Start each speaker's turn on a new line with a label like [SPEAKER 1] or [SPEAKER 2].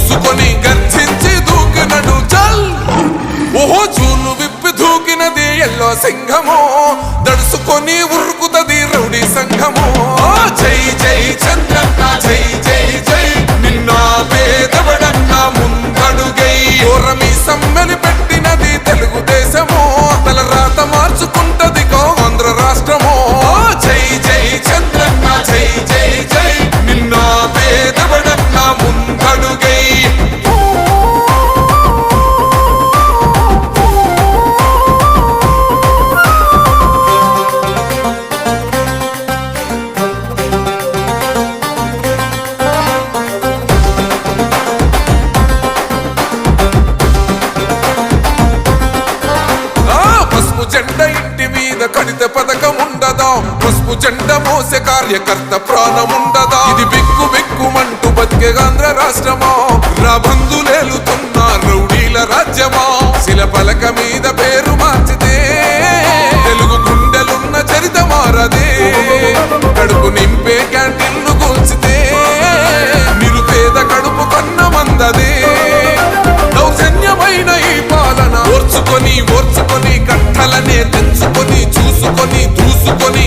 [SPEAKER 1] చూసుకొని గర్జించి దూకినడు చల్. ఓహో చూలు విప్పి దూకినది ఎల్లో సింహము, దడుసుకొని ఉరుకుతది రౌడీ సంఘము. జై జై చంద్రన్న జై జై జై, నిన్న పేదవడన్న ముందడుగై. ఓరమి సమ్మెలి పెట్టినది తెలుగుదేశము, తల రాత మార్చుకుంటది ఆంధ్ర రాష్ట్రము. జై జై చంద్రన్న జై జై జై, నిన్న పేదవడన్న ముందడుగై. పసుపు జెండ ఇంటి మీద కడిత పథకం ఉండదా, పసుపు జెండ మోసే కార్యకర్త ప్రాణముండదా. ఇది బిక్కు బిక్కుమంటూ బతికే ఆంధ్ర రాష్ట్రమా, రాబందులేలుతున్న రౌడీల రాజ్యమా. శిల పలక మీద పేరు మార్చితే తెలుగు గుండెలున్న చరిత మారదే. కడుపు నింపే క్యాంటీన్లు కూల్చితే నిరుపేద కడుపు కన్న మందదే. దౌర్జన్యమైన ఈ పాలన ఓర్చుకొని ఓర్చుకొని కట్టలనే తెంచుకొని చూసుకొని దూసుకొని